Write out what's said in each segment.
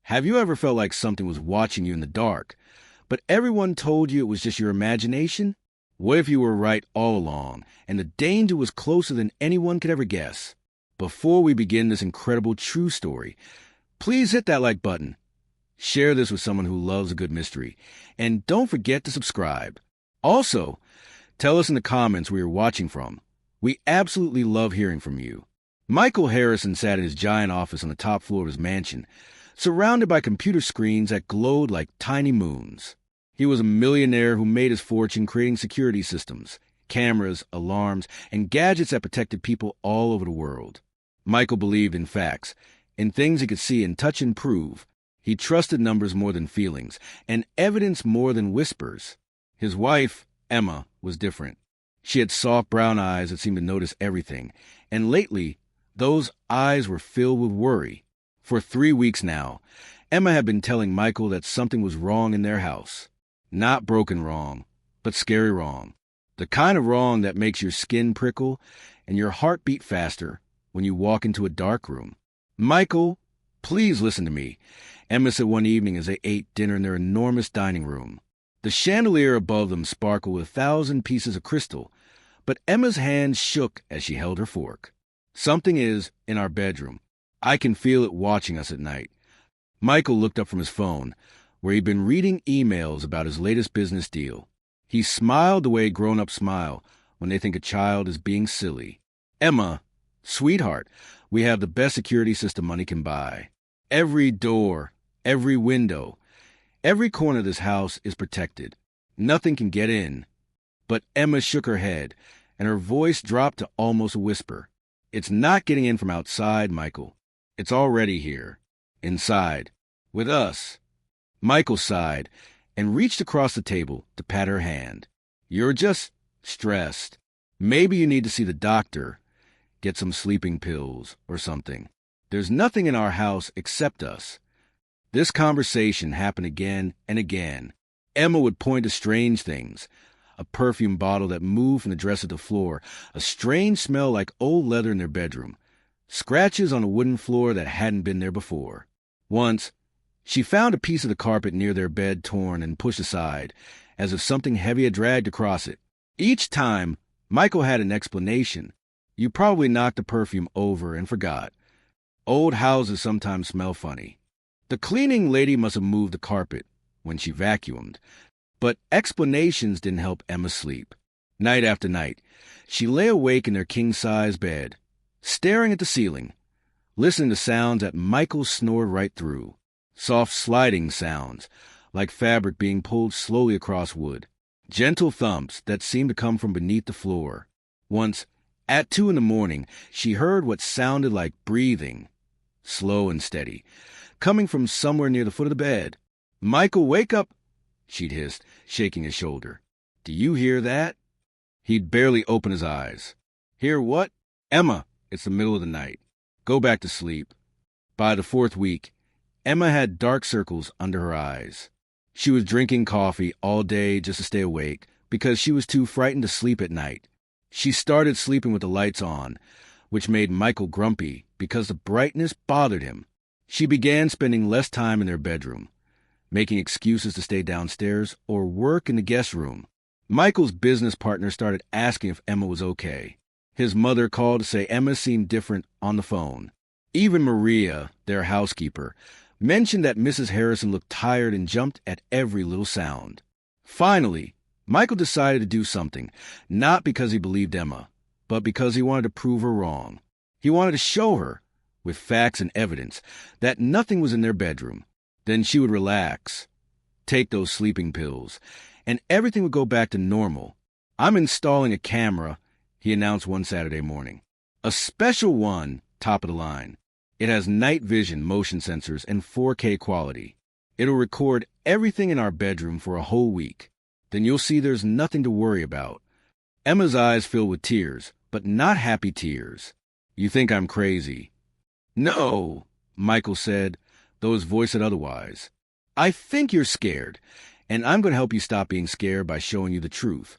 Have you ever felt like something was watching you in the dark, but everyone told you it was just your imagination? What if you were right all along, and the danger was closer than anyone could ever guess? Before we begin this incredible true story, please hit that like button. Share this with someone who loves a good mystery, and don't forget to subscribe. Also, tell us in the comments where you're watching from. We absolutely love hearing from you. Michael Harrison sat in his giant office on the top floor of his mansion, surrounded by computer screens that glowed like tiny moons. He was a millionaire who made his fortune creating security systems, cameras, alarms, and gadgets that protected people all over the world. Michael believed in facts, in things he could see and touch and prove. He trusted numbers more than feelings, and evidence more than whispers. His wife, Emma, was different. She had soft brown eyes that seemed to notice everything, and lately, those eyes were filled with worry. For 3 weeks now, Emma had been telling Michael that something was wrong in their house. Not broken wrong, but scary wrong. The kind of wrong that makes your skin prickle and your heart beat faster when you walk into a dark room. "Michael, please listen to me," Emma said one evening as they ate dinner in their enormous dining room. The chandelier above them sparkled with 1,000 pieces of crystal, but Emma's hands shook as she held her fork. "Something is in our bedroom. I can feel it watching us at night." Michael looked up from his phone, where he'd been reading emails about his latest business deal. He smiled the way grown-ups smile when they think a child is being silly. "Emma, sweetheart, we have the best security system money can buy. Every door, every window, every corner of this house is protected. Nothing can get in." But Emma shook her head, and her voice dropped to almost a whisper. "It's not getting in from outside, Michael. It's already here. Inside. With us." Michael sighed and reached across the table to pat her hand. "You're just stressed. Maybe you need to see the doctor, get some sleeping pills or something. There's nothing in our house except us." This conversation happened again and again. Emma would point to strange things. A perfume bottle that moved from the dresser to the floor, a strange smell like old leather in their bedroom, scratches on a wooden floor that hadn't been there before. Once, she found a piece of the carpet near their bed torn and pushed aside, as if something heavy had dragged across it. Each time, Michael had an explanation. "You probably knocked the perfume over and forgot. Old houses sometimes smell funny. The cleaning lady must have moved the carpet when she vacuumed." But explanations didn't help Emma sleep. Night after night, she lay awake in their king-size bed, staring at the ceiling, listening to sounds that Michael snored right through. Soft sliding sounds, like fabric being pulled slowly across wood. Gentle thumps that seemed to come from beneath the floor. Once, at 2 a.m, she heard what sounded like breathing, slow and steady, coming from somewhere near the foot of the bed. "Michael, wake up," she'd hissed, shaking his shoulder. "Do you hear that?" He'd barely open his eyes. "Hear what?" "Emma, it's the middle of the night. Go back to sleep." By the 4th week, Emma had dark circles under her eyes. She was drinking coffee all day just to stay awake because she was too frightened to sleep at night. She started sleeping with the lights on, which made Michael grumpy because the brightness bothered him. She began spending less time in their bedroom, making excuses to stay downstairs or work in the guest room. Michael's business partner started asking if Emma was okay. His mother called to say Emma seemed different on the phone. Even Maria, their housekeeper, mentioned that Mrs. Harrison looked tired and jumped at every little sound. Finally, Michael decided to do something, not because he believed Emma, but because he wanted to prove her wrong. He wanted to show her, with facts and evidence, that nothing was in their bedroom. Then she would relax, take those sleeping pills, and everything would go back to normal. "I'm installing a camera," he announced one Saturday morning. "A special one, top of the line. It has night vision motion sensors and 4K quality. It'll record everything in our bedroom for a whole week. Then you'll see there's nothing to worry about." Emma's eyes filled with tears, but not happy tears. "You think I'm crazy?" "No," Michael said, though his voice said otherwise. "I think you're scared, and I'm going to help you stop being scared by showing you the truth."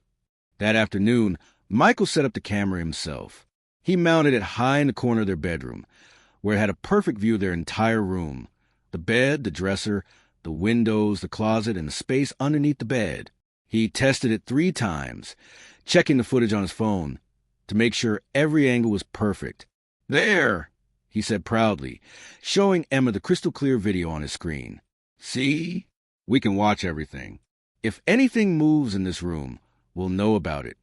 That afternoon, Michael set up the camera himself. He mounted it high in the corner of their bedroom, where it had a perfect view of their entire room, The bed, the dresser, the windows, the closet, and the space underneath the bed. He tested it 3 times, checking the footage on his phone to make sure every angle was perfect. "There," he said proudly, showing Emma the crystal clear video on his screen. "See? We can watch everything. If anything moves in this room, we'll know about it."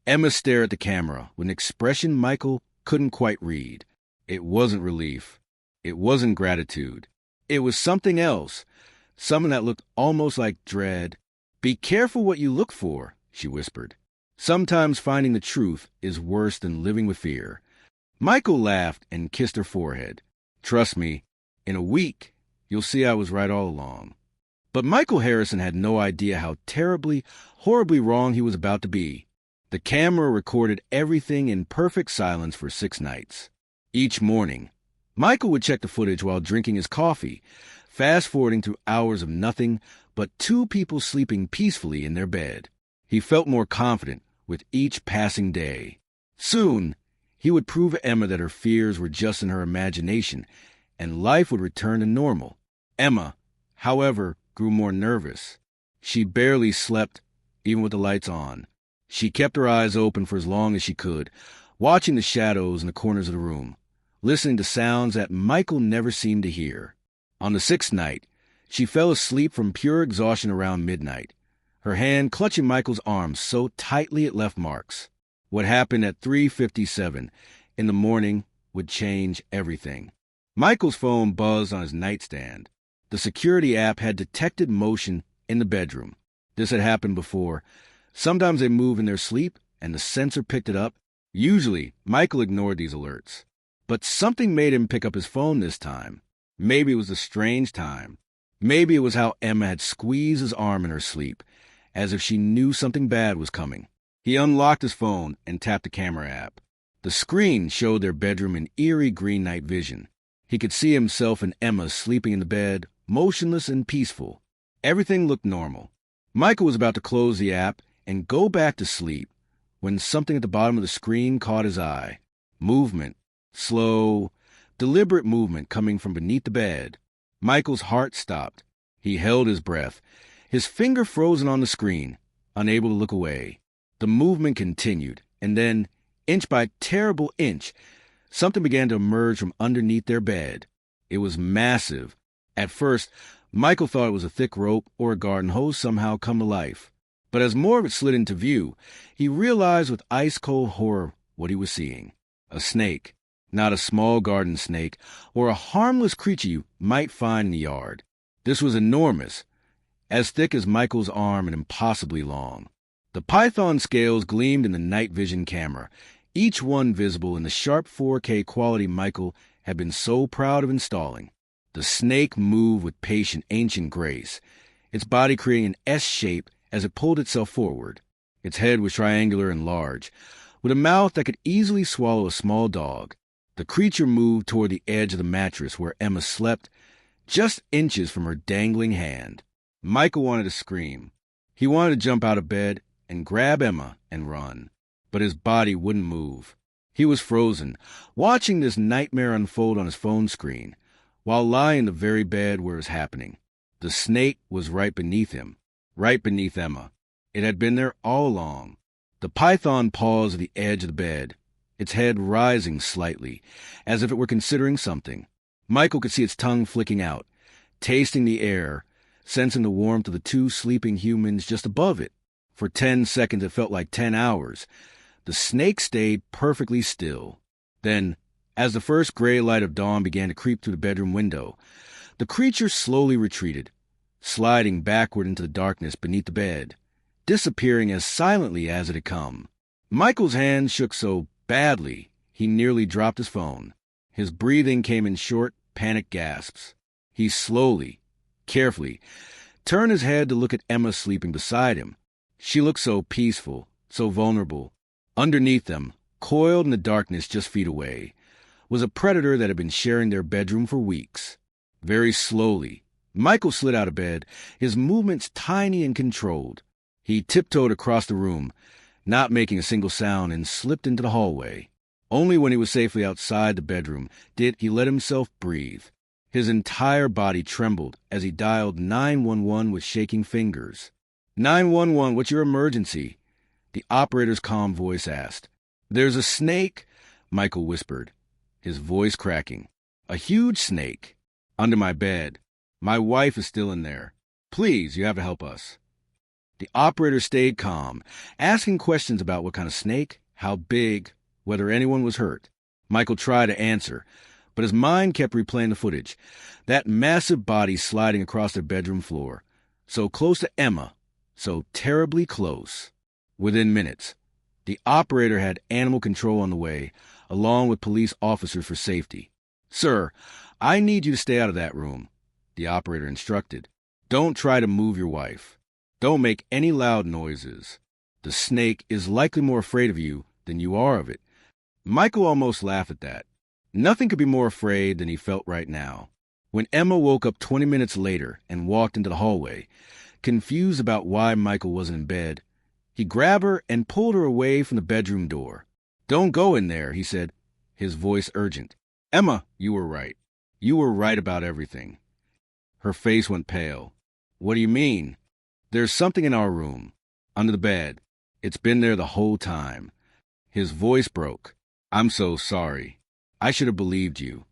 Emma stared at the camera with an expression Michael couldn't quite read. It wasn't relief. It wasn't gratitude. It was something else, something that looked almost like dread. "Be careful what you look for," she whispered. "Sometimes finding the truth is worse than living with fear." Michael laughed and kissed her forehead. "Trust me, in a week, you'll see I was right all along." But Michael Harrison had no idea how terribly, horribly wrong he was about to be. The camera recorded everything in perfect silence for 6 nights. Each morning, Michael would check the footage while drinking his coffee, fast-forwarding through hours of nothing but 2 people sleeping peacefully in their bed. He felt more confident with each passing day. Soon, he would prove Emma that her fears were just in her imagination, and life would return to normal. Emma, however, grew more nervous. She barely slept, even with the lights on. She kept her eyes open for as long as she could, watching the shadows in the corners of the room, listening to sounds that Michael never seemed to hear. On the 6th night, she fell asleep from pure exhaustion around midnight, her hand clutching Michael's arm so tightly it left marks. What happened at 3:57 in the morning would change everything. Michael's phone buzzed on his nightstand. The security app had detected motion in the bedroom. This had happened before. Sometimes they move in their sleep, and the sensor picked it up. Usually, Michael ignored these alerts. But something made him pick up his phone this time. Maybe it was a strange time. Maybe it was how Emma had squeezed his arm in her sleep, as if she knew something bad was coming. He unlocked his phone and tapped the camera app. The screen showed their bedroom in eerie green night vision. He could see himself and Emma sleeping in the bed, motionless and peaceful. Everything looked normal. Michael was about to close the app and go back to sleep when something at the bottom of the screen caught his eye. Movement. Slow, deliberate movement coming from beneath the bed. Michael's heart stopped. He held his breath, his finger frozen on the screen, unable to look away. The movement continued, and then, inch by terrible inch, something began to emerge from underneath their bed. It was massive. At first, Michael thought it was a thick rope or a garden hose somehow come to life. But as more of it slid into view, he realized with ice-cold horror what he was seeing. A snake. Not a small garden snake or a harmless creature you might find in the yard. This was enormous, as thick as Michael's arm and impossibly long. The python scales gleamed in the night vision camera, each one visible in the sharp 4K quality Michael had been so proud of installing. The snake moved with patient, ancient grace, its body creating an S shape as it pulled itself forward. Its head was triangular and large, with a mouth that could easily swallow a small dog. The creature moved toward the edge of the mattress where Emma slept, just inches from her dangling hand. Michael wanted to scream. He wanted to jump out of bed and grab Emma and run, but his body wouldn't move. He was frozen, watching this nightmare unfold on his phone screen, while lying in the very bed where it was happening. The snake was right beneath him, right beneath Emma. It had been there all along. The python paused at the edge of the bed, its head rising slightly, as if it were considering something. Michael could see its tongue flicking out, tasting the air, sensing the warmth of the 2 sleeping humans just above it. For 10 seconds it felt like 10 hours. The snake stayed perfectly still. Then, as the first gray light of dawn began to creep through the bedroom window, the creature slowly retreated, sliding backward into the darkness beneath the bed, disappearing as silently as it had come. Michael's hand shook so badly he nearly dropped his phone. His breathing came in short, panicked gasps. He slowly, carefully, turned his head to look at Emma sleeping beside him. She looked so peaceful, so vulnerable. Underneath them, coiled in the darkness just feet away, was a predator that had been sharing their bedroom for weeks. Very slowly, Michael slid out of bed, his movements tiny and controlled. He tiptoed across the room, not making a single sound, and slipped into the hallway. Only when he was safely outside the bedroom did he let himself breathe. His entire body trembled as he dialed 911 with shaking fingers. 911, what's your emergency? The operator's calm voice asked. There's a snake, Michael whispered, his voice cracking. A huge snake. Under my bed. My wife is still in there. Please, you have to help us. The operator stayed calm, asking questions about what kind of snake, how big, whether anyone was hurt. Michael tried to answer, but his mind kept replaying the footage. That massive body sliding across their bedroom floor. So close to Emma. So terribly close. Within minutes, the operator had animal control on the way, along with police officers for safety. Sir, I need you to stay out of that room, the operator instructed. Don't try to move your wife. Don't make any loud noises. The snake is likely more afraid of you than you are of it. Michael almost laughed at that. Nothing could be more afraid than he felt right now. When Emma woke up 20 minutes later and walked into the hallway, confused about why Michael wasn't in bed, he grabbed her and pulled her away from the bedroom door. Don't go in there, he said, his voice urgent. Emma, you were right. You were right about everything. Her face went pale. What do you mean? There's something in our room, under the bed. It's been there the whole time. His voice broke. I'm so sorry. I should have believed you.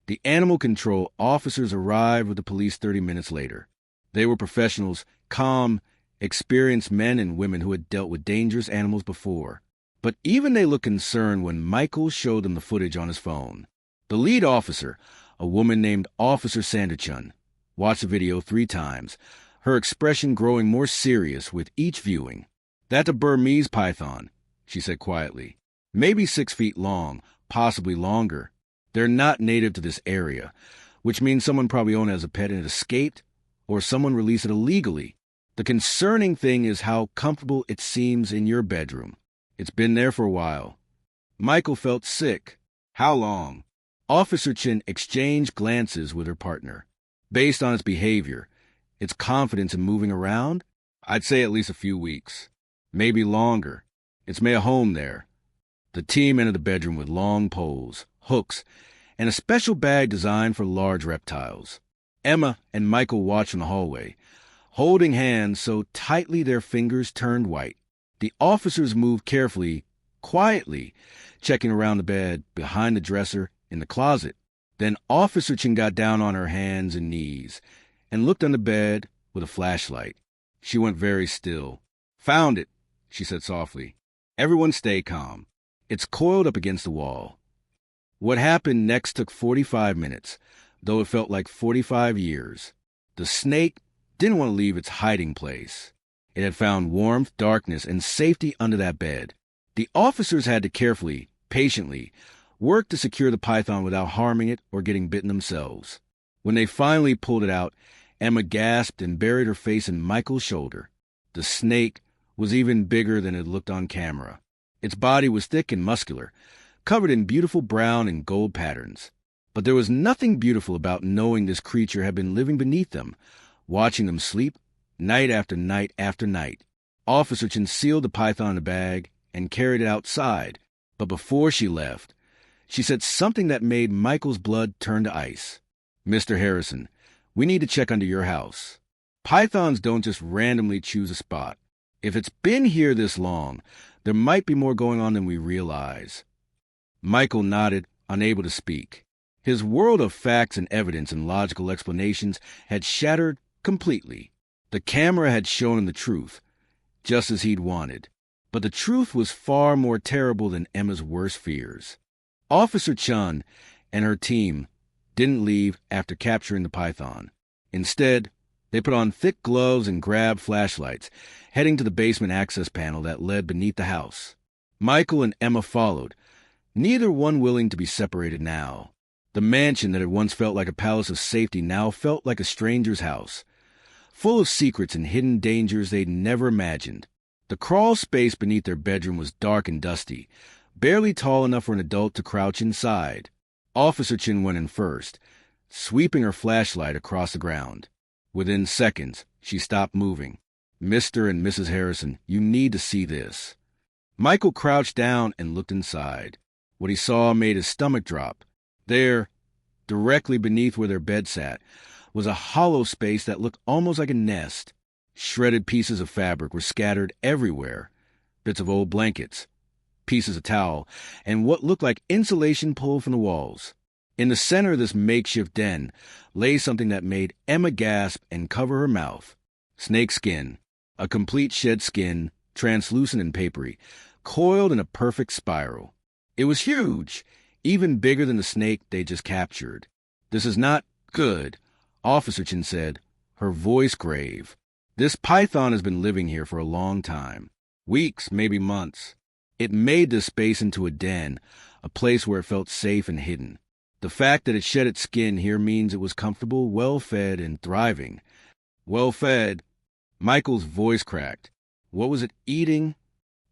The animal control officers arrived with the police 30 minutes later. They were professionals, calm, experienced men and women who had dealt with dangerous animals before. But even they looked concerned when Michael showed them the footage on his phone. The lead officer, a woman named Officer Sanderchun, watched the video 3 times, her expression growing more serious with each viewing. That's a Burmese python, she said quietly. Maybe 6 feet long, possibly longer. They're not native to this area, which means someone probably owned it as a pet and it escaped, or someone released it illegally. The concerning thing is how comfortable it seems in your bedroom. It's been there for a while. Michael felt sick. How long? Officer Chin exchanged glances with her partner. Based on its behavior, its confidence in moving around, I'd say at least a few weeks. Maybe longer. It's made a home there. The team entered the bedroom with long poles, hooks, and a special bag designed for large reptiles. Emma and Michael watched from the hallway, holding hands so tightly their fingers turned white. The officers moved carefully, quietly, checking around the bed, behind the dresser, in the closet. Then Officer Chin got down on her hands and knees and looked on the bed with a flashlight. She went very still. Found it, she said softly. Everyone stay calm. It's coiled up against the wall. What happened next took 45 minutes, though it felt like 45 years. The snake didn't want to leave its hiding place. It had found warmth, darkness, and safety under that bed. The officers had to carefully, patiently, work to secure the python without harming it or getting bitten themselves. When they finally pulled it out, Emma gasped and buried her face in Michael's shoulder. The snake was even bigger than it looked on camera. Its body was thick and muscular, covered in beautiful brown and gold patterns. But there was nothing beautiful about knowing this creature had been living beneath them, watching them sleep, night after night after night. Officer Chin sealed the python in a bag and carried it outside. But before she left, she said something that made Michael's blood turn to ice. Mr. Harrison, we need to check under your house. Pythons don't just randomly choose a spot. If it's been here this long, there might be more going on than we realize. Michael nodded, unable to speak. His world of facts and evidence and logical explanations had shattered completely. The camera had shown him the truth, just as he'd wanted. But the truth was far more terrible than Emma's worst fears. Officer Chun and her team didn't leave after capturing the python. Instead, they put on thick gloves and grabbed flashlights, heading to the basement access panel that led beneath the house. Michael and Emma followed, neither one willing to be separated now. The mansion that had once felt like a palace of safety now felt like a stranger's house, full of secrets and hidden dangers they'd never imagined. The crawl space beneath their bedroom was dark and dusty, barely tall enough for an adult to crouch inside. Officer Chin went in first, sweeping her flashlight across the ground. Within seconds, she stopped moving. Mr. and Mrs. Harrison, you need to see this. Michael crouched down and looked inside. What he saw made his stomach drop. There, Directly beneath where their bed sat was a hollow space that looked almost like a nest. Shredded pieces of fabric were scattered everywhere. Bits of old blankets, pieces of towel, and what looked like insulation pulled from the walls. In the center of this makeshift den lay something that made Emma gasp and cover her mouth. Snake skin, a complete shed skin, translucent and papery, coiled in a perfect spiral. It was huge, even bigger than the snake they just captured. "This is not good," Officer Chin said, her voice grave. "This python has been living here for a long time. Weeks, maybe months. It made this space into a den, a place where it felt safe and hidden. The fact that it shed its skin here means it was comfortable, well-fed, and thriving." "Well-fed?" Michael's voice cracked. "What was it eating?"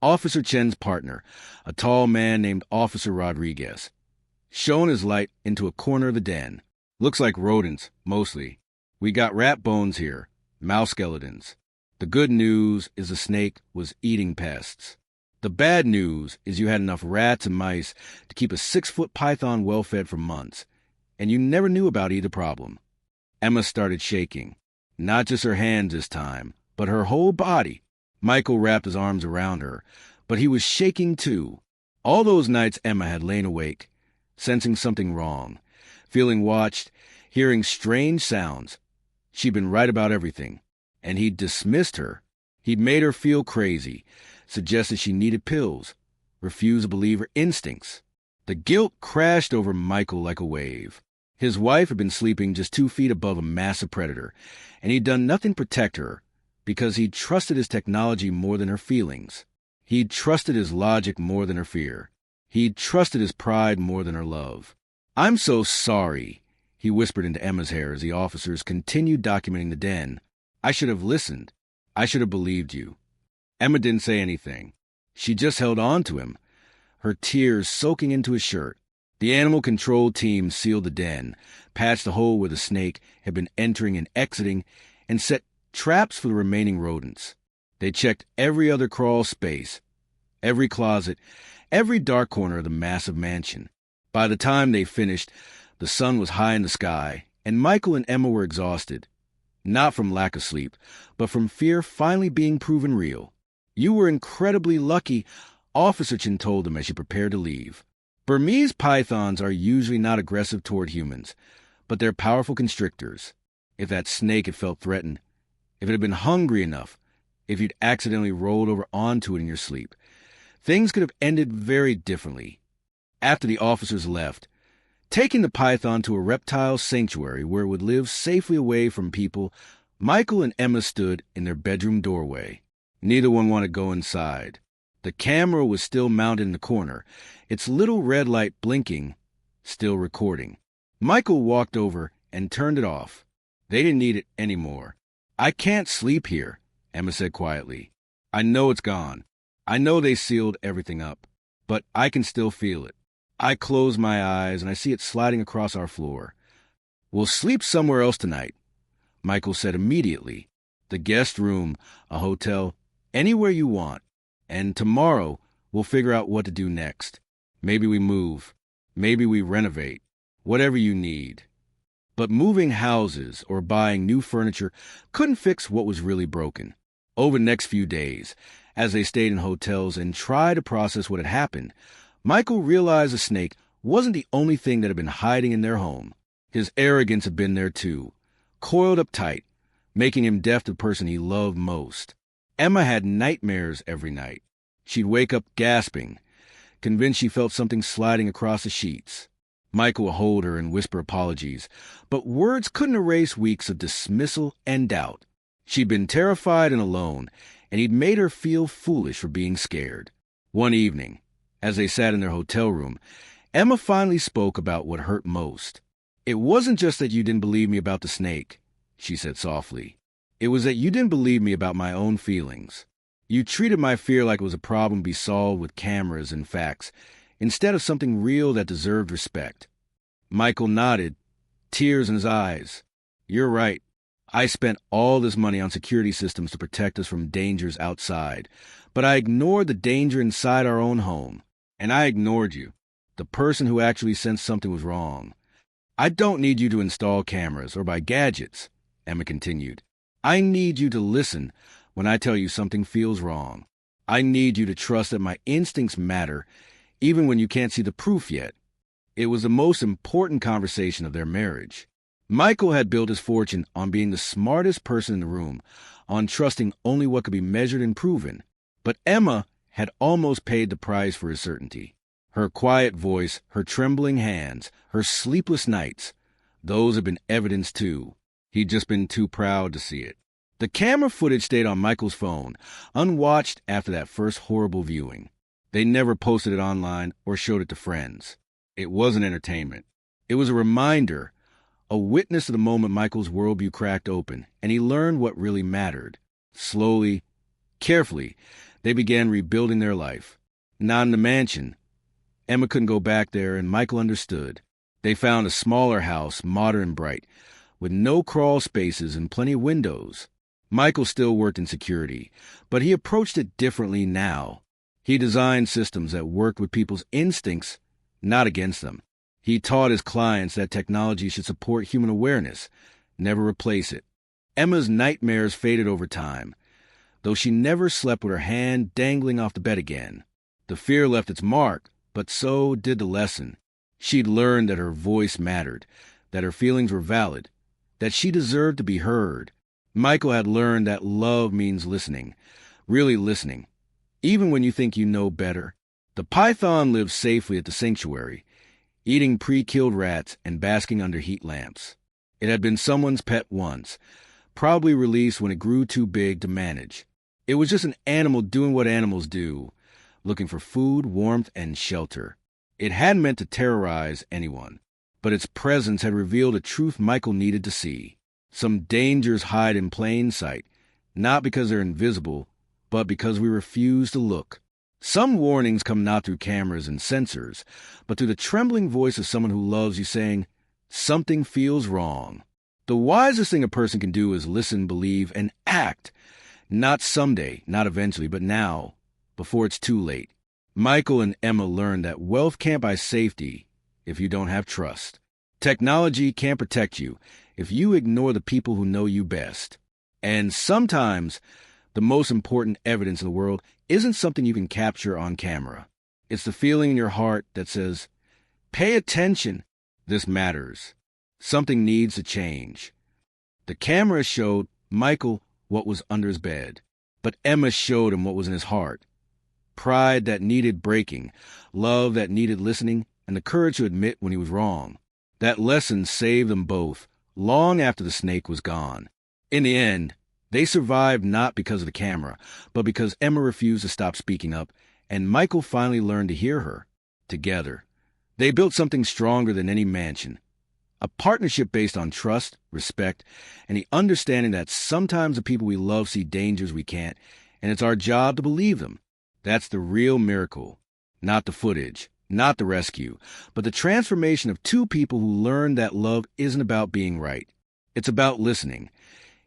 Officer Chen's partner, a tall man named Officer Rodriguez, shone his light into a corner of the den. "Looks like rodents, mostly. We got rat bones here, mouse skeletons. The good news is the snake was eating pests. The bad news is you had enough rats and mice to keep a 6-foot python well-fed for months, and you never knew about either problem." Emma started shaking. Not just her hands this time, but her whole body. Michael wrapped his arms around her, but he was shaking too. All those nights Emma had lain awake, sensing something wrong, feeling watched, hearing strange sounds. She'd been right about everything, and he'd dismissed her. He'd made her feel crazy, suggested she needed pills, refused to believe her instincts. The guilt crashed over Michael like a wave. His wife had been sleeping just 2 feet above a massive predator, and he'd done nothing to protect her because he'd trusted his technology more than her feelings. He'd trusted his logic more than her fear. He'd trusted his pride more than her love. "I'm so sorry," he whispered into Emma's hair as the officers continued documenting the den. "I should have listened. I should have believed you." Emma didn't say anything. She just held on to him, her tears soaking into his shirt. The animal control team sealed the den, patched the hole where the snake had been entering and exiting, and set traps for the remaining rodents. They checked every other crawl space, every closet, every dark corner of the massive mansion. By the time they finished, the sun was high in the sky, and Michael and Emma were exhausted. Not from lack of sleep, but from fear finally being proven real. "You were incredibly lucky," Officer Chin told them as she prepared to leave. "Burmese pythons are usually not aggressive toward humans, but they're powerful constrictors. If that snake had felt threatened, if it had been hungry enough, if you'd accidentally rolled over onto it in your sleep, things could have ended very differently." After the officers left, taking the python to a reptile sanctuary where it would live safely away from people, Michael and Emma stood in their bedroom doorway. Neither one wanted to go inside. The camera was still mounted in the corner, its little red light blinking, still recording. Michael walked over and turned it off. They didn't need it anymore. "I can't sleep here," Emma said quietly. "I know it's gone. I know they sealed everything up, but I can still feel it. I close my eyes and I see it sliding across our floor. We'll sleep somewhere else tonight," Michael said immediately. "The guest room, a hotel, anywhere you want. And tomorrow we'll figure out what to do next. Maybe we move. Maybe we renovate. Whatever you need." But moving houses or buying new furniture couldn't fix what was really broken. Over the next few days, as they stayed in hotels and tried to process what had happened, Michael realized the snake wasn't the only thing that had been hiding in their home. His arrogance had been there too, coiled up tight, making him deaf to the person he loved most. Emma had nightmares every night. She'd wake up gasping, convinced she felt something sliding across the sheets. Michael would hold her and whisper apologies, but words couldn't erase weeks of dismissal and doubt. She'd been terrified and alone, and he'd made her feel foolish for being scared. One evening, as they sat in their hotel room, Emma finally spoke about what hurt most. "It wasn't just that you didn't believe me about the snake," she said softly. "It was that you didn't believe me about my own feelings. You treated my fear like it was a problem to be solved with cameras and facts, instead of something real that deserved respect." Michael nodded, tears in his eyes. "You're right. I spent all this money on security systems to protect us from dangers outside, but I ignored the danger inside our own home. And I ignored you, the person who actually sensed something was wrong. I don't need you to install cameras or buy gadgets, Emma continued. I need you to listen when I tell you something feels wrong. I need you to trust that my instincts matter, even when you can't see the proof yet. It was the most important conversation of their marriage. Michael had built his fortune on being the smartest person in the room, on trusting only what could be measured and proven. But Emma had almost paid the price for his certainty. Her quiet voice, her trembling hands, her sleepless nights, those had been evidence too. He'd just been too proud to see it. The camera footage stayed on Michael's phone, unwatched after that first horrible viewing. They never posted it online or showed it to friends. It wasn't entertainment. It was a reminder, a witness of the moment Michael's worldview cracked open, and he learned what really mattered. Slowly, carefully, they began rebuilding their life. Not in the mansion. Emma couldn't go back there, and Michael understood. They found a smaller house, modern and bright, with no crawl spaces and plenty of windows. Michael still worked in security, but he approached it differently now. He designed systems that worked with people's instincts, not against them. He taught his clients that technology should support human awareness, never replace it. Emma's nightmares faded over time, though she never slept with her hand dangling off the bed again. The fear left its mark, but so did the lesson. She'd learned that her voice mattered, that her feelings were valid, that she deserved to be heard. Michael had learned that love means listening, really listening, even when you think you know better. The python lived safely at the sanctuary, eating pre-killed rats and basking under heat lamps. It had been someone's pet once, probably released when it grew too big to manage. It was just an animal doing what animals do, looking for food, warmth, and shelter. It hadn't meant to terrorize anyone, but its presence had revealed a truth Michael needed to see. Some dangers hide in plain sight, not because they're invisible, but because we refuse to look. Some warnings come not through cameras and sensors, but through the trembling voice of someone who loves you saying, something feels wrong. The wisest thing a person can do is listen, believe, and act. Not someday, not eventually, but now, before it's too late. Michael and Emma learned that wealth can't buy safety if you don't have trust. Technology can't protect you if you ignore the people who know you best. And sometimes, the most important evidence in the world isn't something you can capture on camera. It's the feeling in your heart that says, pay attention, this matters. Something needs to change. The camera showed Michael what was under his bed, but Emma showed him what was in his heart. Pride that needed breaking, love that needed listening, and the courage to admit when he was wrong. That lesson saved them both, long after the snake was gone. In the end, they survived not because of the camera, but because Emma refused to stop speaking up, and Michael finally learned to hear her. Together, they built something stronger than any mansion. A partnership based on trust, respect, and the understanding that sometimes the people we love see dangers we can't, and it's our job to believe them. That's the real miracle. Not the footage, not the rescue, but the transformation of two people who learn that love isn't about being right. It's about listening,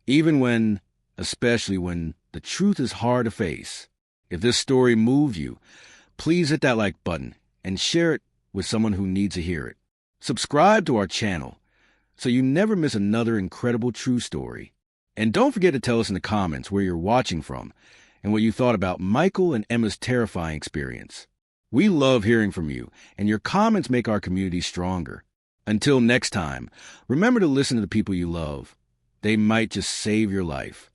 even when, especially when, the truth is hard to face. If this story moved you, please hit that like button and share it with someone who needs to hear it. Subscribe to our channel so you never miss another incredible true story. And don't forget to tell us in the comments where you're watching from and what you thought about Michael and Emma's terrifying experience. We love hearing from you, and your comments make our community stronger. Until next time, remember to listen to the people you love. They might just save your life.